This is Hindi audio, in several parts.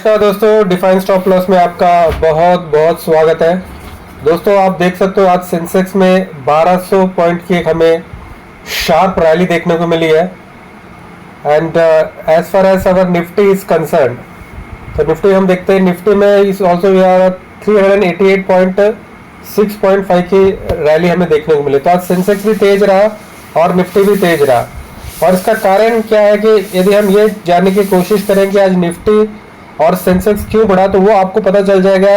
नमस्कार दोस्तों, डिफाइन स्टॉप लॉस में आपका बहुत बहुत स्वागत है। दोस्तों आप देख सकते हो आज सेंसेक्स में 1200 पॉइंट की एक हमें शार्प रैली देखने को मिली है। And as far as our Nifty is concern, तो निफ्टी हम देखते हैं, निफ्टी में इस ऑल्सो 388.6.5 की रैली हमें देखने को मिली। तो आज सेंसेक्स भी तेज रहा और निफ्टी भी तेज रहा। और इसका कारण क्या है कि यदि हम ये जानने की कोशिश करें कि आज निफ्टी और सेंसेक्स क्यों बढ़ा, तो वो आपको पता चल जाएगा।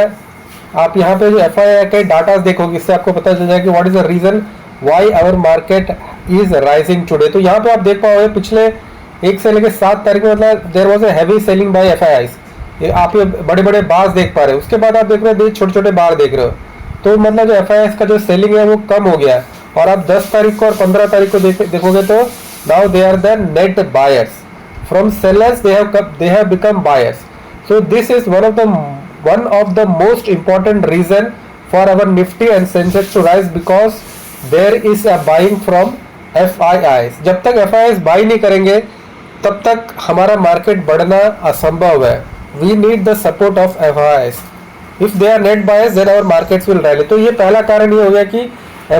आप यहाँ पे जो FII के डाटा देखोगे, इससे आपको पता चल जाएगा कि what is the reason why our market is rising today. तो यहाँ पे आप देख पाओगे पिछले 1 से लेकर 7 तारीख में मतलब there was a heavy selling by FIIs। आप ये बड़े बड़े बार्स देख पा रहे हो, उसके बाद आप देख रहे हो छोटे छोटे बार देख रहे हो। तो मतलब जो FIIs का जो सेलिंग है वो कम हो गया है। और आप 10 तारीख को और 15 तारीख को देखोगे तो now they are the net buyers from sellers, they have become buyers. So this is one of the most important reason for our Nifty and Sensex to rise, because there is a buying from FIIs। जब तक FIIs बाई नहीं करेंगे तब तक हमारा मार्केट बढ़ना असंभव है। We need the support of FIIs। If they are net buyers then our markets will rally। तो ये पहला कारण ये हो गया कि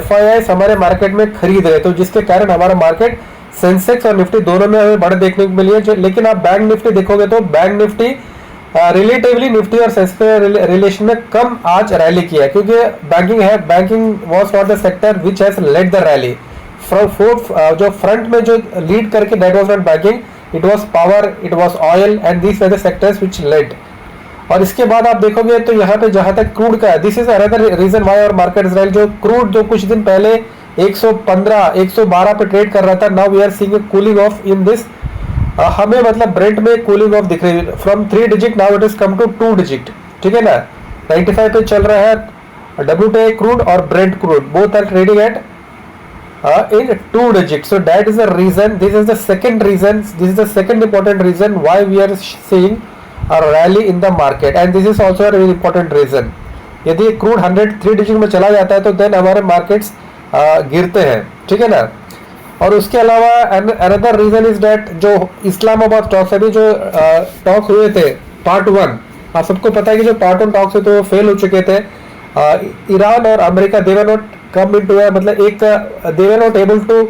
FIIs हमारे मार्केट में खरीद रहे, तो जिसके कारण हमारा मार्केट सेंसेक्स और निफ्टी दोनों में हमें बढ़त देखने को मिली है। लेकिन आप बैंक निफ्टी देखोगे तो बैंक निफ्टी रिलेटिवली निफ्टी और सेंसेक्स के रिलेशन में कम आज रैली किया है, क्योंकि banking was not the sector which has led the rally from जो फ्रंट में जो लीड करके, that was not banking, it was power, it was oil and these were the sectors which led. और इसके बाद आप देखोगे तो यहाँ पे जहां तक क्रूड का है, this is another reason why our market is rally. जो क्रूड जो कुछ दिन पहले 115 112 पे ट्रेड कर रहा था, now we are seeing a cooling off in this. हमें मतलब ब्रेंट में कूलिंग ऑफ दिख रही है from 3 digit, now it is come to 2 digit. ठीक है ना, 95 पे चल रहा है WTI क्रूड और Brent crude, both are trading at in 2 digits। so that is the reason, this is the second important reason why we are seeing a rally in the market, and this is also a very important reason। यदि क्रूड 103 डिजिट में चला जाता है तो देन हमारे मार्केट्स गिरते हैं। ठीक है ना। और उसके अलावा अनदर रीजन इज दैट जो इस्लामाबाद टॉक्स, अभी जो टॉक हुए थे पार्ट 1, आप सबको पता है कि जो पार्ट 1 टॉक्स हुए थे वो फेल हो चुके थे। ईरान और America they were not come into मतलब एक दे वर नॉट एबल टू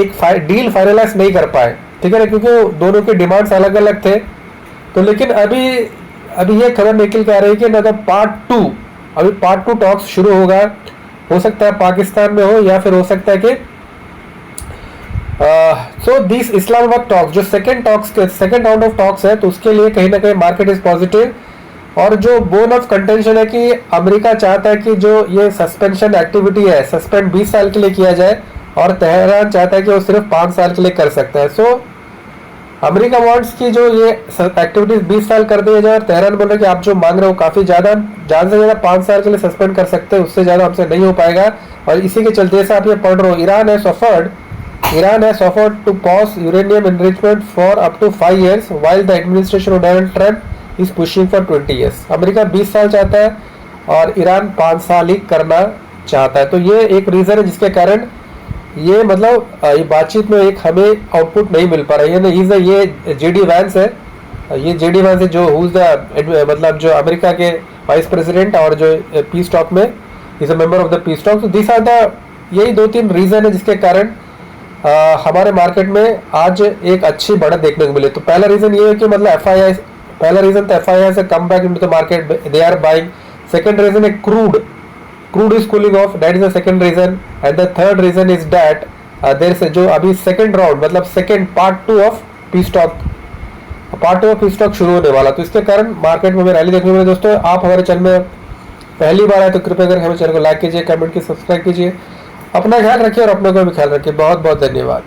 एक डील फाइनलाइज नहीं कर पाए। ठीक है ना, क्योंकि दोनों के डिमांड्स अलग अलग थे। तो लेकिन अभी ये खबर निकल के आ रही है कि मतलब पार्ट 2 टॉक्स शुरू होगा। हो सकता है पाकिस्तान में हो या फिर हो सकता है कि सो दिस इस्लामाबाद टॉक्स जो सेकेंड राउंड ऑफ टॉक्स है, तो उसके लिए कहीं ना कहीं मार्केट इज पॉजिटिव। और जो बोन ऑफ कंटेंशन है कि अमेरिका चाहता है कि जो ये सस्पेंशन एक्टिविटी है, सस्पेंड 20 साल के लिए किया जाए, और तेहरान चाहता है कि वो सिर्फ 5 साल के लिए कर सकता है। सो अमेरिका वांट्स की जो ये एक्टिविटीज 20 साल कर दिया जाए, और तेहरान बोल रहा है कि आप जो मांग रहे हो काफी ज़्यादा से ज़्यादा 5 साल के लिए सस्पेंड कर सकते हैं, उससे ज़्यादा हमसे नहीं हो पाएगा। और इसी के चलते से आप ये पढ़ रहे हो, Iran has offered to pause uranium enrichment for up to 5 years while the administration of Donald Trump is pushing for 20 years। America 20 साल चाहता है और ईरान 5 साल ही करना चाहता है। तो ये एक रीज़न है जिसके कारण ये मतलब ये बातचीत में एक हमें आउटपुट नहीं मिल पा रहा है। ये JD Vance है, ये JD Vance है जो हुज द मतलब जो अमेरिका के वाइस प्रेसिडेंट और जो पीस टॉक में is a member of the piece talk. तो दिस आर द यही 2-3 रीज़न है जिसके कारण हमारे मार्केट में आज एक अच्छी बढ़त देखने को मिली। तो पहला रीजन ये है कि मतलब FII से come back into the market, they are buying. Second reason है crude is cooling off, that is the second reason. And the third reason is that there से जो अभी सेकंड राउंड मतलब second part 2 of peace talk शुरू होने वाला, तो इसके कारण मार्केट में रैली देखने को मिली। दोस्तों आप हमारे चैनल में पहली बार आए तो कृपया करके हमारे चैनल को लाइक कीजिए, कमेंट कीजिए, सब्सक्राइब कीजिए। अपना ख्याल रखिए और अपने को भी ख्याल रखिए। बहुत बहुत धन्यवाद।